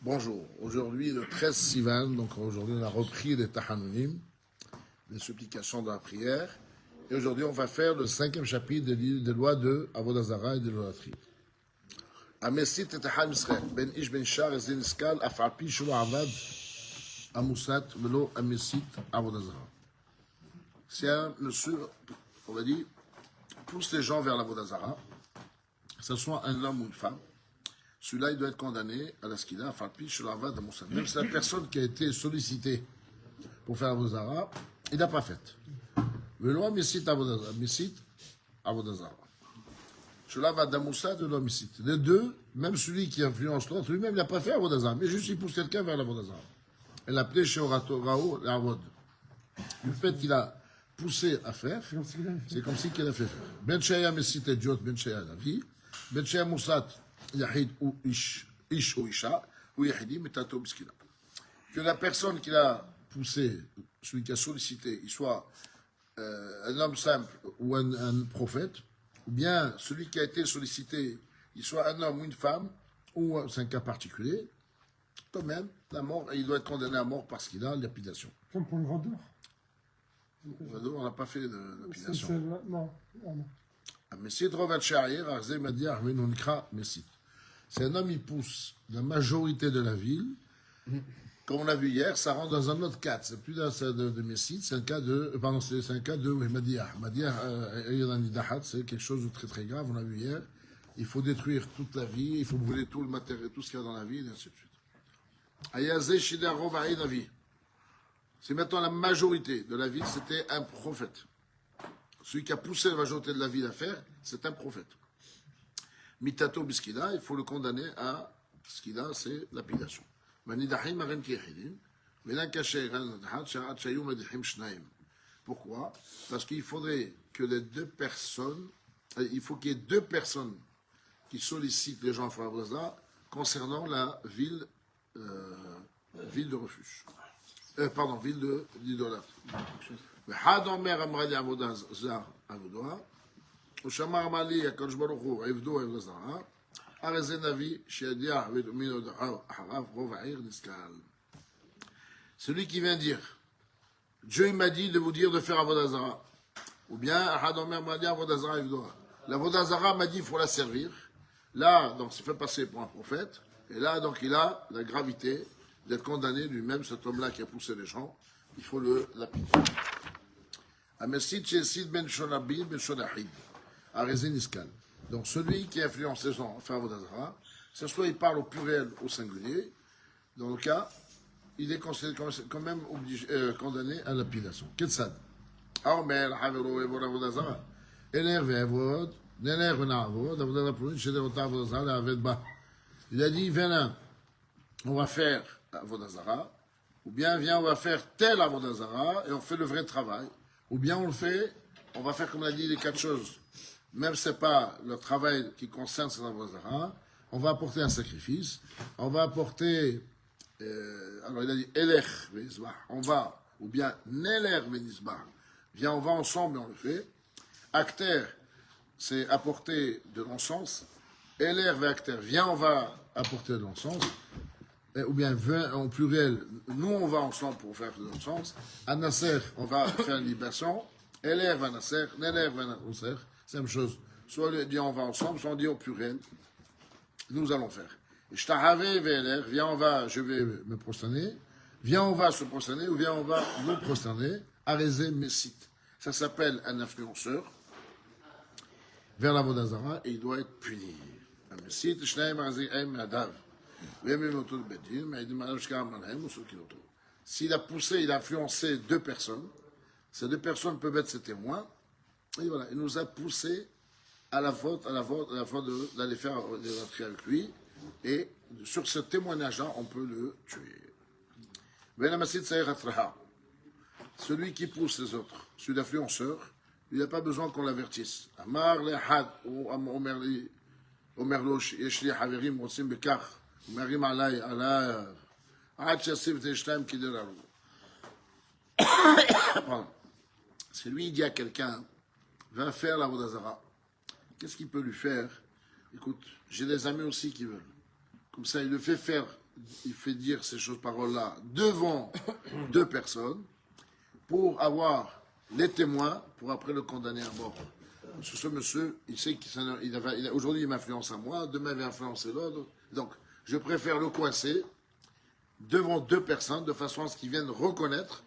Bonjour, aujourd'hui le 13 Sivan, donc aujourd'hui on a repris les Tahanunim, les supplications de la prière, et aujourd'hui on va faire le 5e chapitre des lois de Avodazara et de l'Olatrie. Amesit et Tahal Israël, Ben Ish Ben Shar et Zeniskal, Afalpi Shulu Avad, Amusat, Velo Amesit Avodazara. C'est un monsieur, on va dire, pousse les gens vers l'Avodazara, que ce soit un homme ou une femme. Celui-là, il doit être condamné à la skila, à Falpi, Shulava, de Moussa. Même si la personne qui a été sollicitée pour faire Avodazara, il n'a pas fait. Le loi Messit Avodazara. Shulava, de Moussa, de loi Messit. Les deux, même celui qui influence l'autre, lui-même, il n'a pas fait Avodazara, mais juste il pousse quelqu'un vers l'Avodazara. Elle l'a appelé chez Rao, l'Avod. Le fait qu'il a poussé à faire, c'est comme si qu'il a fait faire. Ben Shaya Messit et Diot, Ben Shaya la vie. Ben Shaya Moussat, Yahid ou Ish ou Isha, ou Yahidi, Metato Biskila. Que la personne qui l'a poussé, celui qui a sollicité, il soit un homme simple ou un prophète, ou bien celui qui a été sollicité, il soit un homme ou une femme, ou c'est un cas particulier, quand même, la mort, il doit être condamné à mort parce qu'il a lapidation. Comme pour le vendeur. On n'a pas fait de lapidation. Non. C'est un homme, il pousse la majorité de la ville. Comme on l'a vu hier, ça rentre dans un autre cadre. C'est plus d'un de Messit, c'est un cas de. Pardon, c'est un cas de Madiah. Madiah, c'est quelque chose de très très grave, on l'a vu hier. Il faut détruire toute la vie, il faut brûler tout le matériel, tout ce qu'il y a dans la vie, et ainsi de suite. C'est maintenant la majorité de la ville, c'était un prophète. Celui qui a poussé la majorité de la ville à faire, c'est un prophète. Mitato biskida, il faut le condamner à skida, c'est lapidation. Pourquoi? Parce qu'il faudrait que les deux personnes, il faut qu'il y ait deux personnes qui sollicitent les gens à Farabraza concernant la ville de refuge. Ville d'idolâtre. ושמר מעלי הקדוש ברוך הוא עבדו עבד הזרע, הרי זה נביא שידיע ודומין אחריו רוב העיר נסקל. Celui qui vient dire, Dieu il m'a dit de vous dire de faire Avodazara. Ou bien, Ahadomer m'a dit Avodazara Evdoa. L'Avodazara m'a dit il faut la servir. Là, donc, c'est fait passer pour un prophète. Et là, donc, il a la gravité d'être condamné lui-même, cet homme-là qui a poussé les gens. Il faut le lapider. Amesid Chesid ben Shonabid ben Shonahid. Donc celui qui influence les gens à faire Avodazara, que ce soit il parle au pluriel ou au singulier, dans le cas, il est considéré quand même condamné à lapidation. Ketsad. Aomer, Havero, Evor, Avodazara. Ener, Vevod, Nener, Venavod, Avodazara, Provin, Shederota, Avodazara, Avedba. Il a dit, viens là, on va faire Avodazara, ou bien viens, on va faire tel Avodazara, et on fait le vrai travail, ou bien on le fait, on va faire comme on a dit les quatre choses. Même si ce n'est pas le travail qui concerne cette Avodazara, on va apporter un sacrifice, on va apporter, alors il a dit, Elech Venisbah, on va, ou bien Neler Venisbah, viens, on va ensemble et on le fait. Acter, c'est apporter de l'encens. Eler Veacter, viens, on va apporter de l'encens. Ou bien, en pluriel, nous on va ensemble pour faire de l'encens. Anasser, on va faire une libation. Eler Vanasser, Neler Vanasser. C'est la même chose. Soit on dit on va ensemble, soit on dit au pluriel. Nous allons faire. Viens, je vais me prosterner. Viens, on va se prosterner, ou viens, on va nous prosterner. Arézé Messit. Ça s'appelle un influenceur vers la Vodazara et il doit être puni. Messit, s'il a poussé, il a influencé deux personnes, ces deux personnes peuvent être ses témoins. Et voilà, il nous a poussé à la faute d'aller faire la prière avec lui. Et sur ce témoignage-là, on peut le tuer. Celui qui pousse les autres, celui d'influenceur, il n'a pas besoin qu'on l'avertisse. Amar lehad ou omerlo yeshli haverim rotzim bekach omerim alay ad shasib teshtaim kideraru. C'est lui qui dit à quelqu'un, va faire la Vodazara. Qu'est-ce qu'il peut lui faire? Écoute, j'ai des amis aussi qui veulent. Comme ça, il le fait faire il fait dire ces paroles-là devant deux personnes pour avoir les témoins pour après le condamner à mort. Parce que ce monsieur, il sait qu'aujourd'hui il m'influence à moi, demain il va influencer l'autre. Donc, je préfère le coincer devant deux personnes de façon à ce qu'ils viennent reconnaître,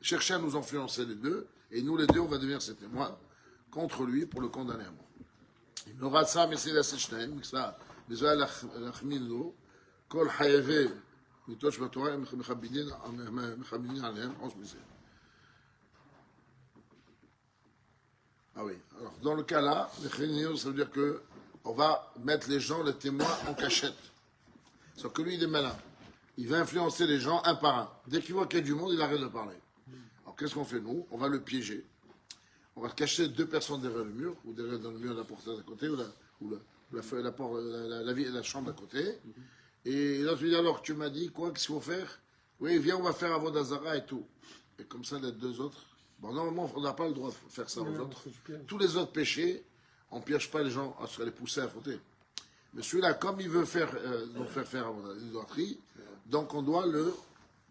chercher à nous influencer les deux, et nous les deux, on va devenir ses témoins contre lui pour le condamner à mort. Il aura ça, mais c'est la Sechtaim, ça, déjà la Khmino, Kol Hayevé, Mitoch Batora, Mechabinin Alem, on se met. Ah oui, alors dans le cas là, ça veut dire que on va mettre les gens, les témoins, en cachette. Sauf que lui, il est malin. Il va influencer les gens un par un. Dès qu'il voit qu'il y a du monde, il arrête de parler. Alors qu'est-ce qu'on fait nous? On va le piéger. On va cacher deux personnes derrière le mur, ou derrière dans le mur de la porte d'à côté, ou la chambre d'à côté. Et là, tu dis alors, tu m'as dit quoi, qu'est-ce qu'il faut faire? Oui, viens, on va faire Avodazara et tout. Et comme ça, les deux autres. Bon, normalement, on n'a pas le droit de faire ça aux autres. Tous les autres péchés, on ne piège pas les gens à les pousser à fauter. Mais celui-là, comme il veut faire l'idolâtrie, donc on doit le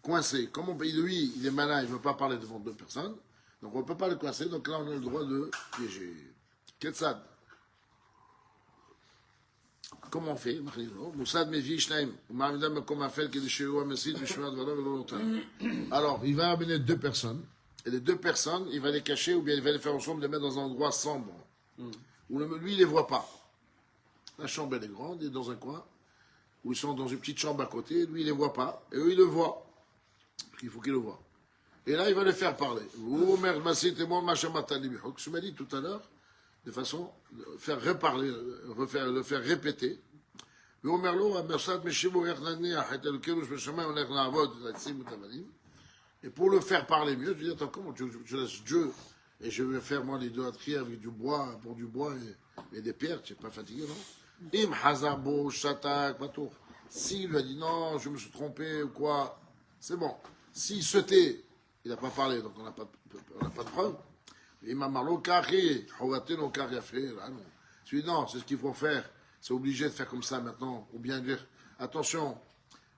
coincer. Comme lui, il est malin, il ne veut pas parler devant deux personnes, donc on ne peut pas le coincer, donc là on a le droit de piéger. Ketsad. Comment on fait? Alors, il va amener deux personnes, et les deux personnes, il va les cacher, ou bien il va les faire ensemble, les mettre dans un endroit sombre, où lui, il ne les voit pas. La chambre, elle est grande, il est dans un coin, où ils sont dans une petite chambre à côté, lui, il ne les voit pas, et eux, ils le voient. Il faut qu'ils le voient. Et là, il va les faire parler. Je m'ai dit tout à l'heure, de façon de faire reparler, le faire répéter. Et pour le faire parler mieux, je dis, attends, comment je laisse Dieu et je vais faire moi l'idolâtrie avec du bois, pour du bois et des pierres, tu n'es pas fatigué, non? Im Hazabo, Shatak, Matour. S'il lui a dit non, je me suis trompé ou quoi, c'est bon. S'il se tait, il n'a pas parlé, donc on n'a pas de preuve. Imam Marlo, Kari, Hawatin, Kari a fait, là, non. Je lui dis non, c'est ce qu'il faut faire. C'est obligé de faire comme ça maintenant. Ou bien dire, attention,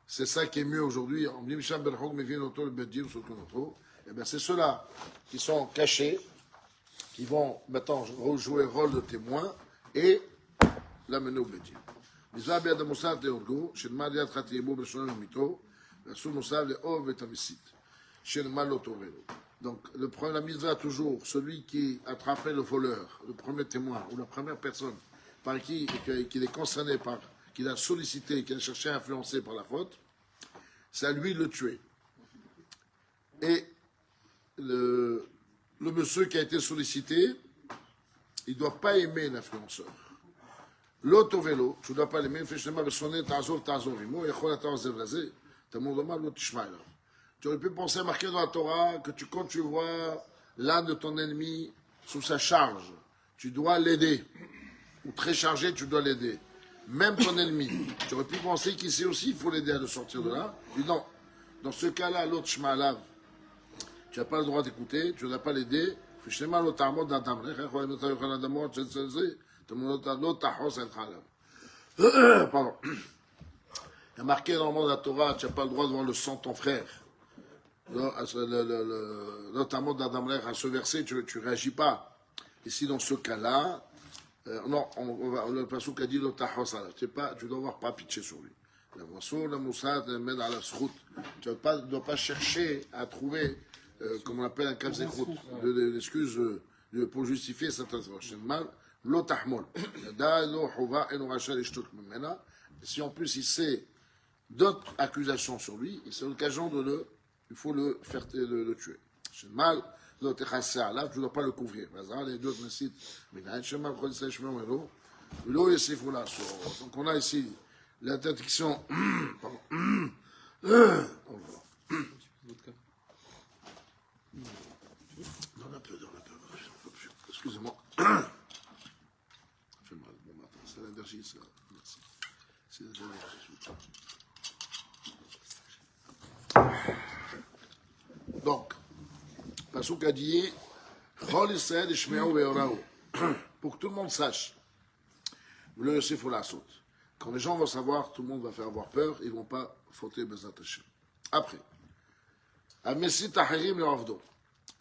c'est ça qui est mieux aujourd'hui. On dit, Misham Berhog, mais vient autour le Bedir, sur le auto. Eh bien, c'est ceux-là qui sont cachés, qui vont maintenant jouer le rôle de témoin et l'amener au Bedir. Mizah biad Moussad Leorgo, Shenma Liat Khatiebo Beshon Mito, Rasul Moussad Leor Betamisit, Shenma Lotovelo. Donc, la mitzvah toujours, celui qui attrapait le voleur, le premier témoin ou la première personne par qui est concerné par, qu'il a sollicité, qu'il a cherché à influencer par la faute, c'est à lui de le tuer. Et le monsieur qui a été sollicité, il ne doit pas aimer l'influenceur. L'autre vélo, tu ne dois pas l'aimer, tu aurais pu penser à marquer dans la Torah que quand tu vois l'âne de ton ennemi sous sa charge, tu dois l'aider. Ou très chargé, tu dois l'aider. Même ton ennemi. Tu aurais pu penser qu'ici aussi, il faut l'aider à le sortir de là. Tu dis non. Dans ce cas-là, l'autre shma'alav, tu n'as pas le droit d'écouter, tu ne dois pas l'aider. Pardon. Il y a marqué dans le monde de la Torah, tu n'as pas le droit de voir le sang de ton frère. Notamment d'Adam à ce verset, tu ne réagis pas. Ici, dans ce cas-là, non, le passouk a dit le tahos, tu ne dois avoir pas pitché sur lui. La moisson, la moussade, la mène à la sroute. Tu ne dois pas chercher à trouver, comme on appelle un cas d'écoute, l'excuse pour justifier cette intervention. L'otahmol. Si en plus il sait d'autres accusations sur lui, c'est l'occasion il faut le faire le tuer. C'est mal. Tu ne dois pas le couvrir. Donc on a ici l'interdiction. Donne un peu. Excusez-moi. Ça fait mal bon matin. C'est l'allergie, ça. Merci. C'est l'allergie. Donc, Passouk a dit, pour que tout le monde sache, le Yosef ou la saute. Quand les gens vont savoir, tout le monde va faire avoir peur, ils ne vont pas fauter Bezat Hashem. Après, à Messi Tahirim le Ravdo,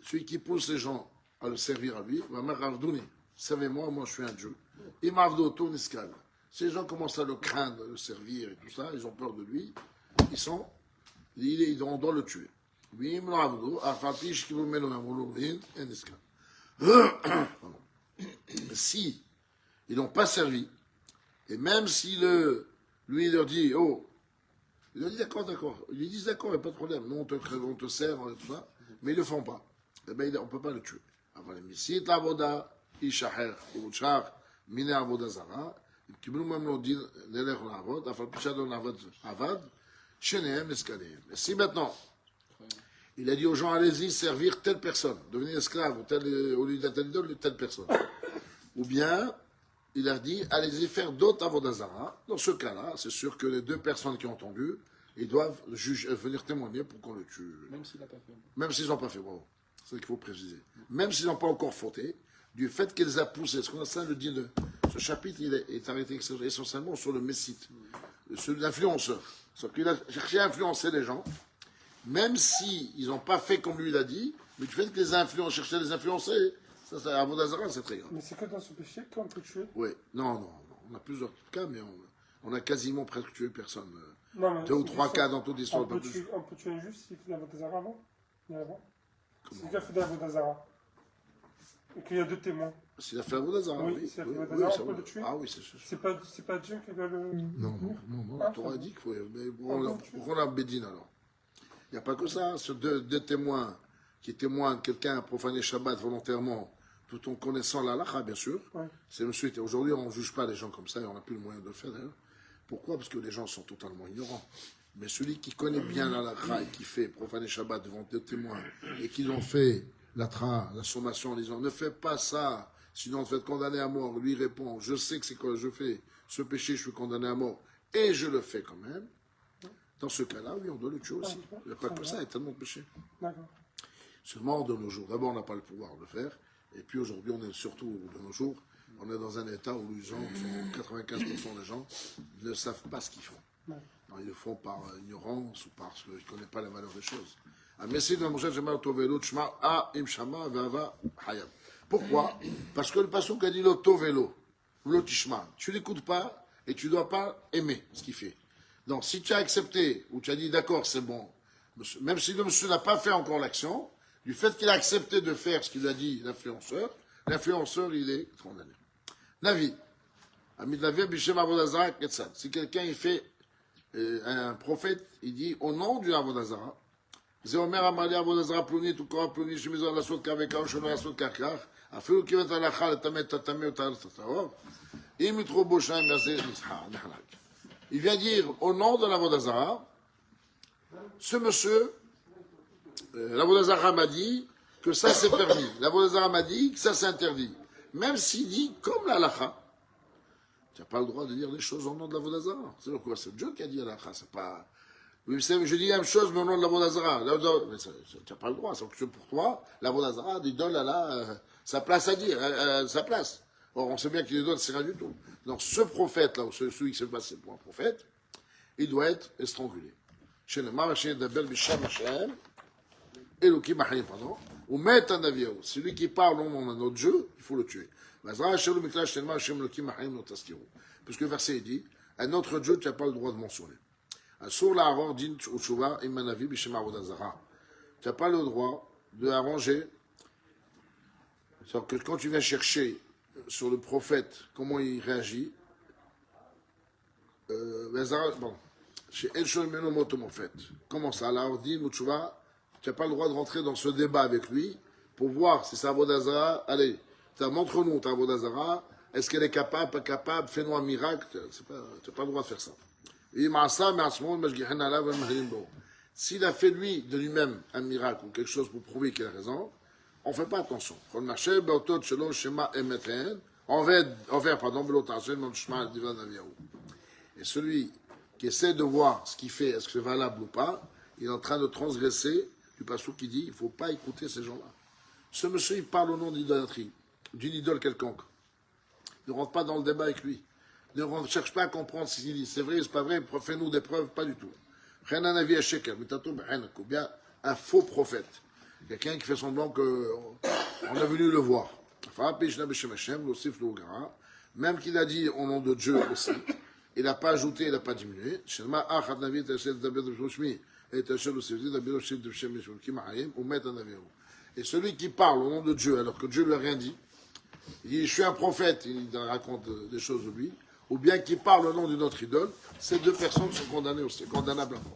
celui qui pousse les gens à le servir à lui, va me Ravdouni, servez-moi, moi je suis un Dieu. Et Mavdo Touniskal. Si les gens commencent à le craindre, à le servir et tout ça, ils ont peur de lui, on doit le tuer. Oui, Mavdo, Afapish qui vous met le Mavoulourin, et Niskal. Si ils n'ont pas servi, et même si lui leur dit, oh, il leur dit d'accord, ils lui disent d'accord, il n'y a pas de problème, nous on te sert, tout ça, mais ils ne le font pas, eh bien on ne peut pas le tuer. Avant les missiles, l'avoda, Ishaher, Ushar, Mine Avoda Zara, qui nous même l'ont dit, Nelech l'avod, Afal Pichadon Avad, Shenehem, Escalehem. Et si maintenant, il a dit aux gens, allez-y servir telle personne, devenir esclave, au lieu d'être telle personne. Ou bien, il a dit, allez-y faire d'autres avodazara. Dans ce cas-là, c'est sûr que les deux personnes qui ont entendu, ils doivent venir témoigner pour qu'on le tue. Même s'il n'a pas fait. Même s'ils n'ont pas fait, bravo. C'est ce qu'il faut préciser. Même s'ils n'ont pas encore fauté, du fait qu'ils a poussé, ce qu'on a ça le dit, ce chapitre il est arrêté essentiellement sur le messite, sur l'influenceur. C'est-à-dire qu'il a cherché à influencer les gens, même s'ils n'ont pas fait comme lui l'a dit, mais du fait que les influenceurs cherchaient à les influencer, ça, c'est avodazara, c'est très grave. Mais c'est que dans ce péché qu'on peut tuer. Oui, non, on a plusieurs cas, mais on a quasiment presque tué personne. Non, mais 2 ou 3 cas dans toute l'histoire. On peut tuer un juif s'il fait de la Vodazara avant. S'il a fait de la Vodazara. Et qu'il y a deux témoins. S'il a fait avodazara, oui. S'il a fait de la Vodazara, on peut le tuer. Ah oui, c'est sûr. C'est pas Dieu qui doit le. Non, la Torah dit qu'il faut. Mais pourquoi on a Bédine alors? Il n'y a pas que ça. Sur deux témoins qui témoignent, quelqu'un a profané Shabbat volontairement, tout en connaissant la halakha, bien sûr. Ouais. C'est monsieur. Aujourd'hui, on ne juge pas les gens comme ça et on n'a plus le moyen de le faire d'ailleurs. Pourquoi? Parce que les gens sont totalement ignorants. Mais celui qui connaît bien la halakha et qui fait profaner Shabbat devant deux témoins et qui ont fait la sommation en disant ne fais pas ça, sinon on te fait condamner à mort. Lui répond je sais que c'est quoi je fais, ce péché, je suis condamné à mort et je le fais quand même. Dans ce cas-là, oui, on doit le tuer aussi. Il n'y a pas que ça, il y a tellement de péchés. D'accord. Seulement de nos jours. D'abord, on n'a pas le pouvoir de le faire. Et puis aujourd'hui, on est surtout de nos jours, on est dans un état où les gens, 95% des gens, ne savent pas ce qu'ils font. Ouais. Alors, ils le font par ignorance ou parce qu'ils ne connaissent pas la valeur des choses. Pourquoi? Parce que le passouk a dit le tovelo, le tishma. Tu n'écoutes pas et tu ne dois pas aimer ce qu'il fait. Donc, si tu as accepté ou tu as dit d'accord, c'est bon, même si le monsieur n'a pas fait encore l'action, du fait qu'il a accepté de faire ce qu'il a dit l'influenceur, il est condamné. Navi. Ami de Navi, Bishem Avodazara, Ketzad. Si quelqu'un il fait un prophète, il dit au nom du Avodazara, Zéomer Amali Avodazara Pluni, tout corps Pluni, Shemizor Lasot Kaveka, Shemizor Lasot Kakar, Afeu Kivet Alachal, Tamet Tatame, Otar Tatarov, Imitro Boshaim, Yazé, Nishar, Nahalak. Il vient dire au nom de l'Avodazara, ce monsieur, l'Avodazara m'a dit que ça c'est permis. L'Avodazara m'a dit que ça c'est interdit. Même s'il dit comme l'Alacha, tu n'as pas le droit de dire des choses au nom de l'Avodazara. C'est quoi? C'est Dieu qui a dit l'Alacha, c'est pas. Oui, je dis la même chose mais au nom de l'Avodazara. Mais tu n'as pas le droit. C'est pour toi, l'Avodazara, l'idole, elle a sa place à dire, sa place. Or, on sait bien qu'il l'idole, c'est rien du tout. Donc, ce prophète-là, ou celui qui s'est passé pour un prophète, il doit être estrangulé. Chez le Maraché d'Abel Bisham Hashem, Elohim Mahayim, pardon, ou met un avion. Celui qui parle au nom de notre Dieu, il faut le tuer. Parce que le verset dit, un autre Dieu, tu n'as pas le droit de mentionner. Sur la avant, dit Utshuva, Imanavi Bisham Avodazara. Tu n'as pas le droit de arranger. C'est-à-dire que quand tu viens chercher sur le prophète, comment il réagit, bon, chez El Shomenomotom en fait. Comment ça? Alors, dit Mouchouva, tu n'as pas le droit de rentrer dans ce débat avec lui pour voir si c'est Avodazara. Allez, montre-nous ta Avodazara. Est-ce qu'elle est capable, pas capable? Fais-nous un miracle. Tu n'as pas le droit de faire ça. S'il a fait lui, de lui-même, un miracle ou quelque chose pour prouver qu'il a raison, on ne fait pas attention. Et celui qui essaie de voir ce qu'il fait, est-ce que c'est valable ou pas, il est en train de transgresser du passage qui dit il ne faut pas écouter ces gens-là. Ce monsieur, il parle au nom d'idolâtrie, d'une idole quelconque. Ne rentre pas dans le débat avec lui. Ne cherche pas à comprendre ce qu'il dit. C'est vrai, c'est pas vrai, fais-nous des preuves, pas du tout. Rien un avis à sheker, ou bien un faux prophète. Quelqu'un qui fait semblant qu'on a venu le voir. Même qu'il a dit au nom de Dieu aussi, il n'a pas ajouté, il n'a pas diminué. Et celui qui parle au nom de Dieu, alors que Dieu ne lui a rien dit, il dit, je suis un prophète, il raconte des choses de lui, ou bien qui parle au nom d'une autre idole, ces deux personnes sont condamnées aussi, condamnables à mort.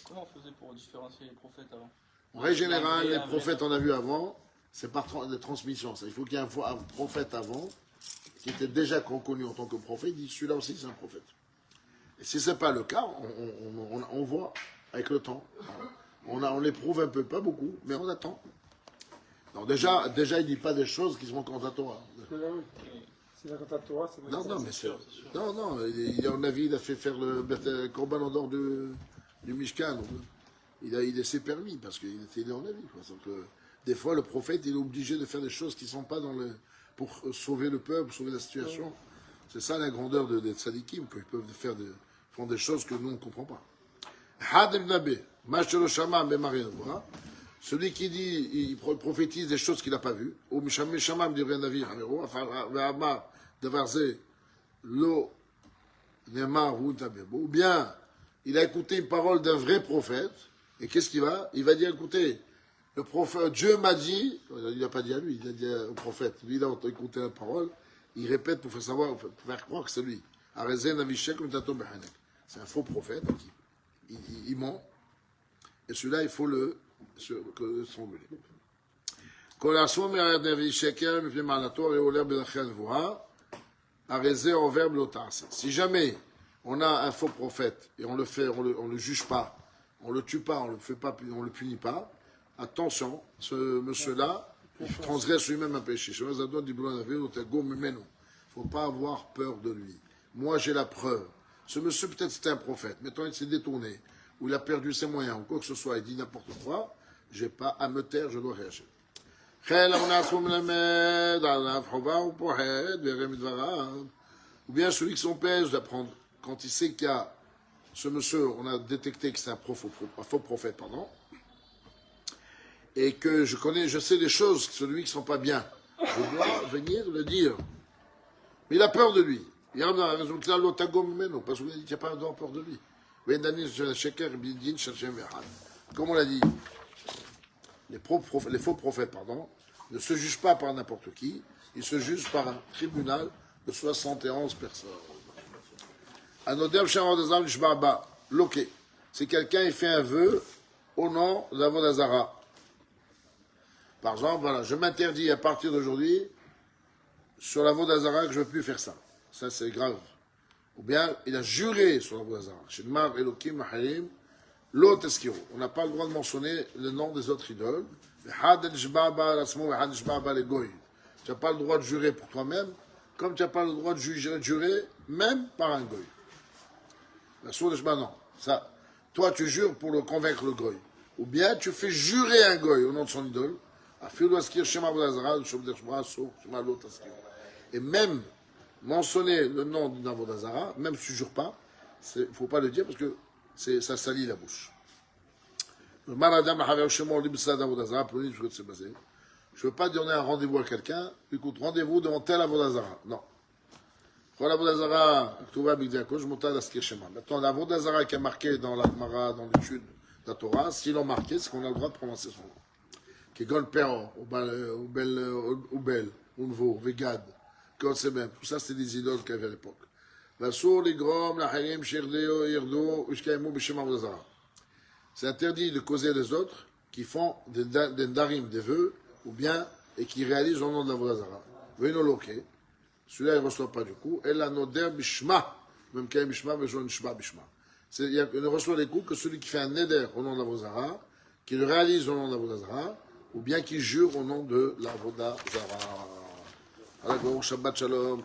Comment on faisait pour différencier les prophètes avant? En règle générale, les prophètes, on a vu avant, c'est par des transmissions. Il faut qu'il y ait un prophète avant, qui était déjà reconnu en tant que prophète, il dit, celui-là aussi, c'est un prophète. Et si ce n'est pas le cas, on voit avec le temps. On l'éprouve un peu, pas beaucoup, mais on attend. Donc déjà il ne dit pas des choses qui sont contre la Torah. C'est la contre la Torah, c'est Non, mais c'est... Non, on a vu, il a fait faire le corban en dehors du Mishkan. Il s'est permis, parce qu'il était en avis. Donc, des fois, le prophète, il est obligé de faire des choses qui ne sont pas pour sauver le peuple, sauver la situation. C'est ça la grandeur des tzadikim, qu'ils peuvent font des choses que nous, on ne comprend pas. Celui qui dit, il prophétise des choses qu'il n'a pas vues, ou bien il a écouté une parole d'un vrai prophète, et qu'est-ce qu'il va? Il va dire, écoutez, le prophète, Dieu m'a dit, il n'a pas dit à lui, il a dit au prophète, lui il a écouté la parole, il répète pour faire croire que c'est lui. C'est un faux prophète, donc il ment, et celui-là il faut s'engueuler. Si jamais on a un faux prophète et on le juge pas, on le tue pas, on le punit pas, attention, ce monsieur-là, il transgresse lui-même un péché. Il ne faut pas avoir peur de lui. Moi, j'ai la preuve. Ce monsieur, peut-être c'était un prophète, mais il s'est détourné, ou il a perdu ses moyens, ou quoi que ce soit, il dit n'importe quoi, j'ai pas à me taire, je dois réagir. Ou bien celui qui s'empêche d'apprendre, quand il sait qu'il y a ce monsieur, on a détecté que c'est un faux prophète, et que je sais des choses, celui qui ne sont pas bien, je dois venir le dire. Mais il a peur de lui. Il a raison que là, parce qu'il n'y a pas peur de lui. Comme on l'a dit, les faux prophètes, ne se jugent pas par n'importe qui, ils se jugent par un tribunal de 71 personnes. Si quelqu'un il fait un vœu au nom de l'Avodazara, par exemple, voilà, je m'interdis à partir d'aujourd'hui sur l'Avodazara que je ne veux plus faire ça. Ça, c'est grave. Ou bien, il a juré sur l'Avodazara. On n'a pas le droit de mentionner le nom des autres idoles. Tu n'as pas le droit de jurer pour toi-même, comme tu n'as pas le droit de jurer même par un goy. Non. Ça, toi, tu jures pour le convaincre le goy. Ou bien tu fais jurer un goy au nom de son idole. Et même mentionner le nom d'une Avodazara, même si tu ne jures pas, il ne faut pas le dire parce que ça salit la bouche. Je ne veux pas donner un rendez-vous à quelqu'un, écoute, rendez-vous devant tel Avodazara. Non. Maintenant, l'Avodazara qui est marqué dans la Gemara, dans l'étude de la Torah, s'ils l'ont marqué, c'est qu'on a le droit de prononcer son nom. Kegon Pero, Ubel, Unvo, Vegad, tout ça, c'était des idoles qu'il y avait à l'époque. C'est interdit de causer les autres qui font des darim, des vœux, ou bien, et qui réalisent au nom de la Vodazara. Celui-là, il ne reçoit pas du coup. Et la noder bishma, même qu'il y a bishma, mais je ne bishma. Il ne reçoit des coups que celui qui fait un neder au nom de la Vodazara, qui le réalise au nom de la Vodazara, ou bien qui jure au nom de la Vodazara. Shabbat shalom.